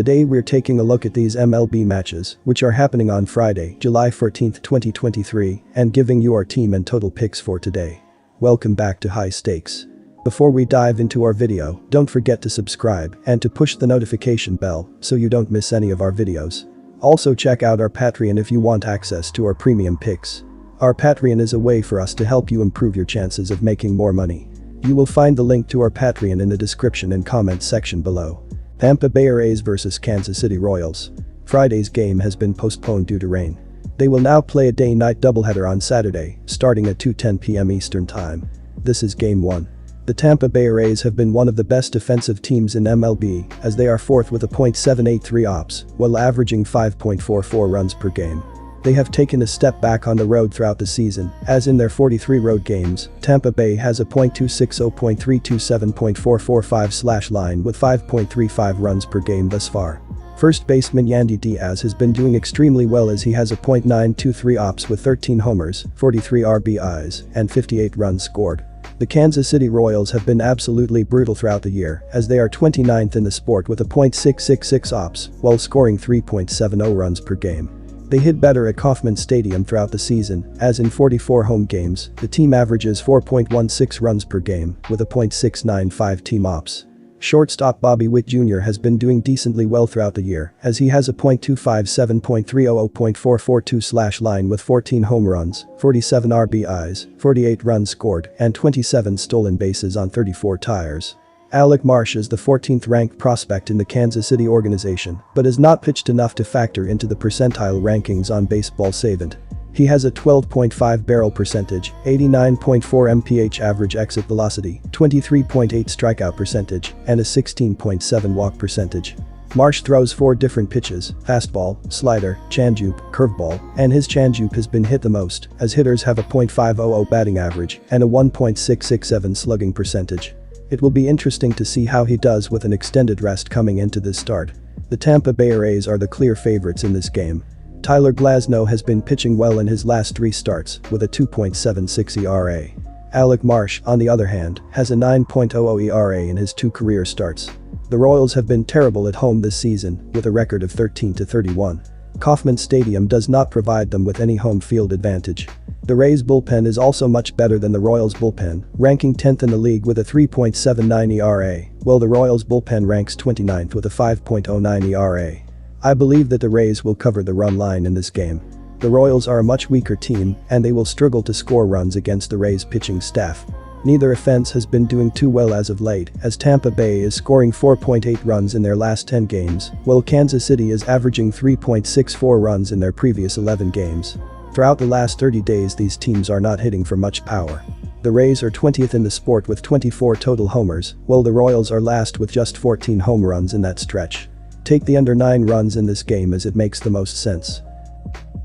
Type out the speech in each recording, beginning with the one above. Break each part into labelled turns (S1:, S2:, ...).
S1: Today we're taking a look at these MLB matches, which are happening on Friday, July 14, 2023, and giving you our team and total picks for today. Welcome back to High Stakes. Before we dive into our video, don't forget to subscribe and to push the notification bell so you don't miss any of our videos. Also check out our Patreon if you want access to our premium picks. Our Patreon is a way for us to help you improve your chances of making more money. You will find the link to our Patreon in the description and comments section below. Tampa Bay Rays vs Kansas City Royals. Friday's game has been postponed due to rain. They will now play a day-night doubleheader on Saturday, starting at 2:10 p.m. Eastern Time. This is Game 1. The Tampa Bay Rays have been one of the best defensive teams in MLB, as they are fourth with a .783 ops, while averaging 5.44 runs per game. They have taken a step back on the road throughout the season, as in their 43 road games, Tampa Bay has a .260, .327, .445 line with 5.35 runs per game thus far. First baseman Yandy Diaz has been doing extremely well as he has a .923 ops with 13 homers, 43 RBIs, and 58 runs scored. The Kansas City Royals have been absolutely brutal throughout the year, as they are 29th in the sport with a .666 ops, while scoring 3.70 runs per game. They hit better at Kauffman Stadium throughout the season, as in 44 home games, the team averages 4.16 runs per game, with a .695 team ops. Shortstop Bobby Witt Jr. has been doing decently well throughout the year, as he has a .257, .300, .442 line with 14 home runs, 47 RBIs, 48 runs scored, and 27 stolen bases on 34 tires. Alec Marsh is the 14th ranked prospect in the Kansas City organization, but has not pitched enough to factor into the percentile rankings on Baseball Savant. He has a 12.5 barrel percentage, 89.4 mph average exit velocity, 23.8 strikeout percentage, and a 16.7 walk percentage. Marsh throws 4 different pitches: fastball, slider, changeup, curveball, and his changeup has been hit the most, as hitters have a .500 batting average and a 1.667 slugging percentage. It will be interesting to see how he does with an extended rest coming into this start. The Tampa Bay Rays are the clear favorites in this game. Tyler Glasnow has been pitching well in his last 3 starts, with a 2.76 ERA. Alec Marsh, on the other hand, has a 9.00 ERA in his 2 career starts. The Royals have been terrible at home this season, with a record of 13-31. Kauffman Stadium does not provide them with any home field advantage. The Rays bullpen is also much better than the Royals bullpen, ranking 10th in the league with a 3.79 ERA, while the Royals bullpen ranks 29th with a 5.09 ERA. I believe that the Rays will cover the run line in this game. The Royals are a much weaker team, and they will struggle to score runs against the Rays pitching staff. Neither offense has been doing too well as of late, as Tampa Bay is scoring 4.8 runs in their last 10 games, while Kansas City is averaging 3.64 runs in their previous 11 games. Throughout the last 30 days, these teams are not hitting for much power. The Rays are 20th in the sport with 24 total homers, while the Royals are last with just 14 home runs in that stretch. Take the under 9 runs in this game as it makes the most sense.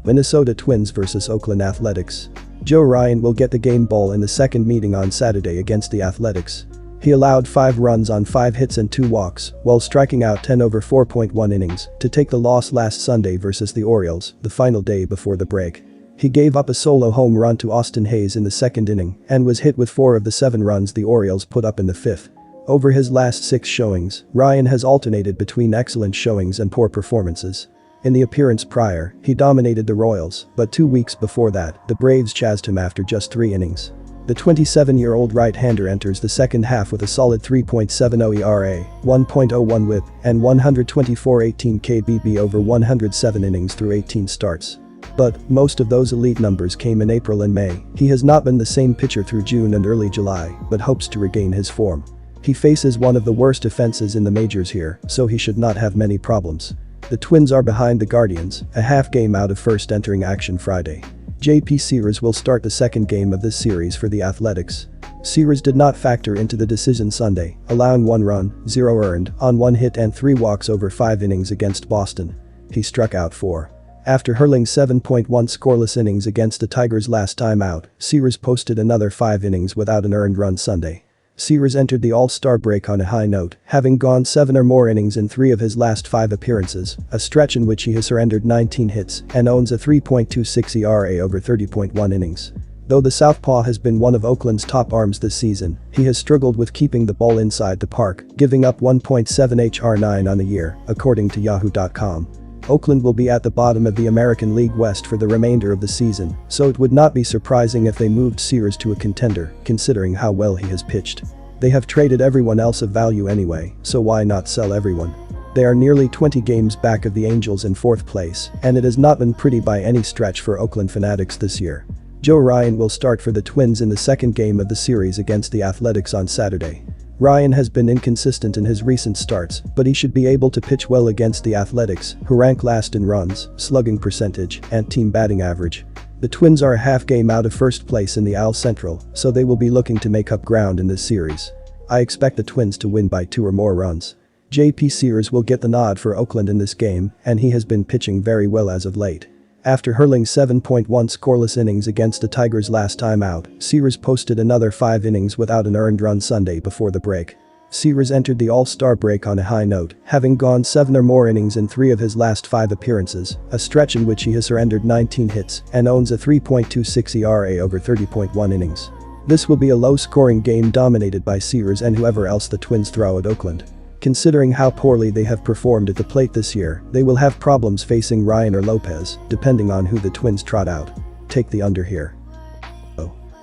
S1: Minnesota Twins vs Oakland Athletics. Joe Ryan will get the game ball in the second meeting on Saturday against the Athletics. He allowed 5 runs on 5 hits and 2 walks, while striking out 10 over 4.1 innings, to take the loss last Sunday versus the Orioles, the final day before the break. He gave up a solo home run to Austin Hayes in the second inning, and was hit with 4 of the 7 runs the Orioles put up in the 5th. Over his last 6 showings, Ryan has alternated between excellent showings and poor performances. In the appearance prior, he dominated the Royals, but 2 weeks before that, the Braves chased him after just 3 innings. The 27-year-old right-hander enters the second half with a solid 3.70 ERA, 1.01 WHIP, and 124.18 kBB over 107 innings through 18 starts. But most of those elite numbers came in April and May. He has not been the same pitcher through June and early July, but hopes to regain his form. He faces one of the worst offenses in the majors here, so he should not have many problems. The Twins are behind the Guardians, a half game out of first entering action Friday. J.P. Sears will start the second game of this series for the Athletics. Sears did not factor into the decision Sunday, allowing 1 run, 0 earned, on 1 hit and 3 walks over 5 innings against Boston. He struck out 4. After hurling 7.1 scoreless innings against the Tigers last time out, Sears posted another 5 innings without an earned run Sunday. Sears entered the All-Star break on a high note, having gone 7 or more innings in 3 of his last 5 appearances, a stretch in which he has surrendered 19 hits and owns a 3.26 ERA over 30.1 innings. Though the southpaw has been one of Oakland's top arms this season, he has struggled with keeping the ball inside the park, giving up 1.7 HR9 on the year, according to Yahoo.com. Oakland will be at the bottom of the American League West for the remainder of the season, so it would not be surprising if they moved Sears to a contender, considering how well he has pitched. They have traded everyone else of value anyway, so why not sell everyone? They are nearly 20 games back of the Angels in 4th place, and it has not been pretty by any stretch for Oakland Fanatics this year. Joe Ryan will start for the Twins in the second game of the series against the Athletics on Saturday. Ryan has been inconsistent in his recent starts, but he should be able to pitch well against the Athletics, who rank last in runs, slugging percentage, and team batting average. The Twins are a half game out of first place in the AL Central, so they will be looking to make up ground in this series. I expect the Twins to win by 2 or more runs. JP Sears will get the nod for Oakland in this game, and he has been pitching very well as of late. After hurling 7.1 scoreless innings against the Tigers last time out, Sears posted another 5 innings without an earned run Sunday before the break. Sears entered the All-Star break on a high note, having gone 7 or more innings in 3 of his last 5 appearances, a stretch in which he has surrendered 19 hits and owns a 3.26 ERA over 30.1 innings. This will be a low-scoring game dominated by Sears and whoever else the Twins throw at Oakland. Considering how poorly they have performed at the plate this year, they will have problems facing Ryan or Lopez, depending on who the Twins trot out. Take the under here.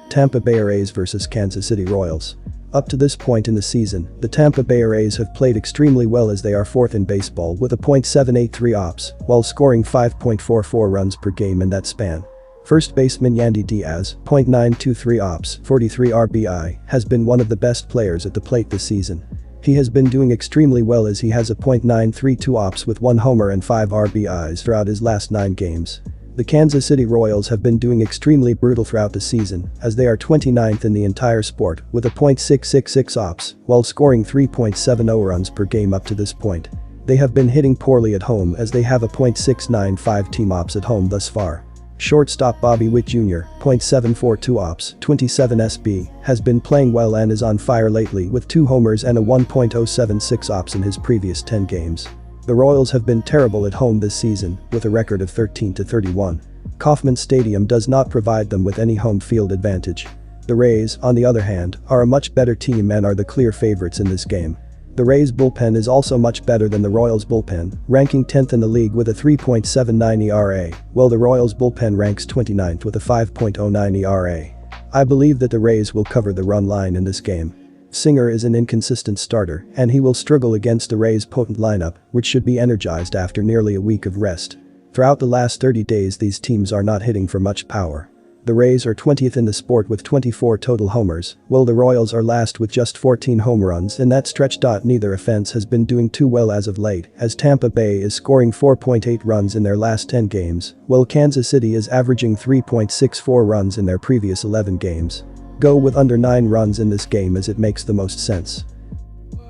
S1: Tampa Bay Rays vs Kansas City Royals. Up to this point in the season, the Tampa Bay Rays have played extremely well as they are 4th in baseball with a .783 ops, while scoring 5.44 runs per game in that span. First baseman Yandy Diaz, .923 ops, 43 RBI, has been one of the best players at the plate this season. He has been doing extremely well as he has a .932 ops with 1 homer and 5 RBIs throughout his last 9 games. The Kansas City Royals have been doing extremely brutal throughout the season, as they are 29th in the entire sport with a .666 ops, while scoring 3.70 runs per game up to this point. They have been hitting poorly at home as they have a .695 team ops at home thus far. Shortstop Bobby Witt Jr., .742 ops, 27 SB, has been playing well and is on fire lately with 2 homers and a 1.076 ops in his previous 10 games. The Royals have been terrible at home this season, with a record of 13-31. Kauffman Stadium does not provide them with any home field advantage. The Rays, on the other hand, are a much better team and are the clear favorites in this game. The Rays' bullpen is also much better than the Royals' bullpen, ranking 10th in the league with a 3.79 ERA, while the Royals' bullpen ranks 29th with a 5.09 ERA. I believe that the Rays will cover the run line in this game. Singer is an inconsistent starter, and he will struggle against the Rays' potent lineup, which should be energized after nearly a week of rest. Throughout the last 30 days, these teams are not hitting for much power. The Rays are 20th in the sport with 24 total homers, while the Royals are last with just 14 home runs in that stretch. Neither offense has been doing too well as of late, as Tampa Bay is scoring 4.8 runs in their last 10 games, while Kansas City is averaging 3.64 runs in their previous 11 games. Go with under 9 runs in this game as it makes the most sense.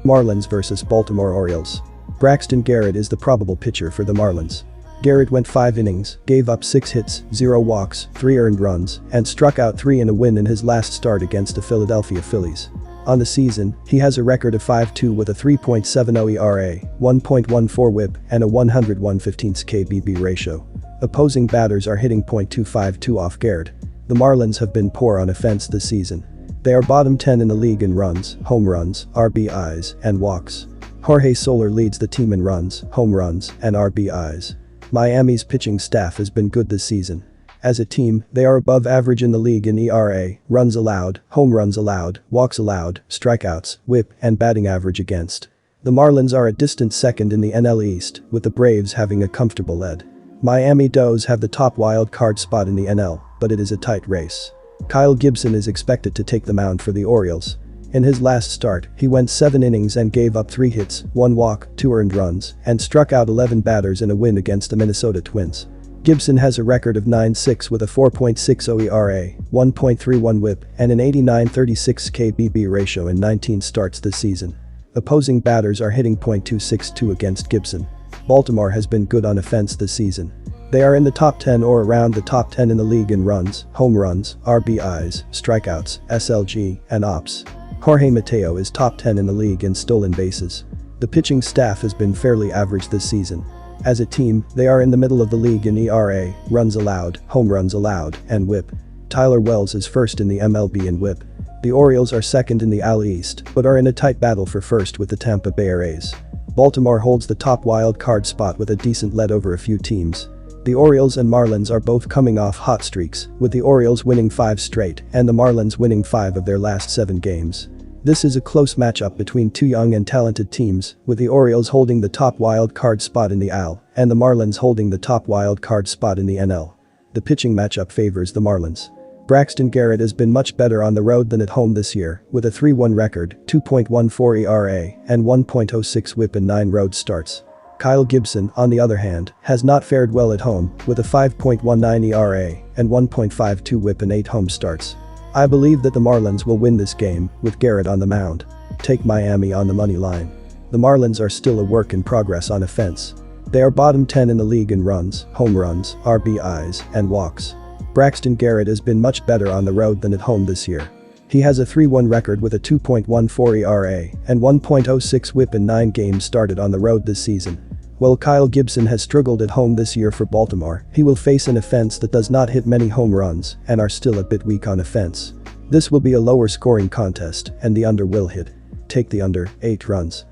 S1: Marlins vs Baltimore Orioles. Braxton Garrett is the probable pitcher for the Marlins. Garrett went 5 innings, gave up 6 hits, 0 walks, 3 earned runs, and struck out 3 in a win in his last start against the Philadelphia Phillies. On the season, he has a record of 5-2 with a 3.70 ERA, 1.14 WHIP, and a 101/15 KBB ratio. Opposing batters are hitting .252 off Garrett. The Marlins have been poor on offense this season. They are bottom 10 in the league in runs, home runs, RBIs, and walks. Jorge Soler leads the team in runs, home runs, and RBIs. Miami's pitching staff has been good this season. As a team, they are above average in the league in ERA, runs allowed, home runs allowed, walks allowed, strikeouts, WHIP, and batting average against. The Marlins are a distant second in the NL East, with the Braves having a comfortable lead. Miami does have the top wild card spot in the NL, but it is a tight race. Kyle Gibson is expected to take the mound for the Orioles. In his last start, he went 7 innings and gave up 3 hits, 1 walk, 2 earned runs, and struck out 11 batters in a win against the Minnesota Twins. Gibson has a record of 9-6 with a 4.60 ERA, 1.31 WHIP, and an 89/36 KBB ratio in 19 starts this season. Opposing batters are hitting .262 against Gibson. Baltimore has been good on offense this season. They are in the top 10 or around the top 10 in the league in runs, home runs, RBIs, strikeouts, SLG, and ops. Jorge Mateo is top 10 in the league in stolen bases. The pitching staff has been fairly average this season. As a team, they are in the middle of the league in ERA, runs allowed, home runs allowed, and WHIP. Tyler Wells is first in the MLB in WHIP. The Orioles are second in the AL East, but are in a tight battle for first with the Tampa Bay Rays. Baltimore holds the top wild card spot with a decent lead over a few teams. The Orioles and Marlins are both coming off hot streaks, with the Orioles winning 5 straight and the Marlins winning 5 of their last 7 games. This is a close matchup between two young and talented teams, with the Orioles holding the top wild card spot in the AL and the Marlins holding the top wild card spot in the NL. The pitching matchup favors the Marlins. Braxton Garrett has been much better on the road than at home this year, with a 3.1 record, 2.14 ERA, and 1.06 WHIP in 9 road starts. Kyle Gibson, on the other hand, has not fared well at home, with a 5.19 ERA and 1.52 WHIP in 8 home starts. I believe that the Marlins will win this game, with Garrett on the mound. Take Miami on the money line. The Marlins are still a work in progress on offense. They are bottom 10 in the league in runs, home runs, RBIs, and walks. Braxton Garrett has been much better on the road than at home this year. He has a 3.1 record with a 2.14 ERA and 1.06 WHIP in 9 games started on the road this season. While Kyle Gibson has struggled at home this year for Baltimore, he will face an offense that does not hit many home runs and are still a bit weak on offense. This will be a lower scoring contest and the under will hit. Take the under, 8 runs.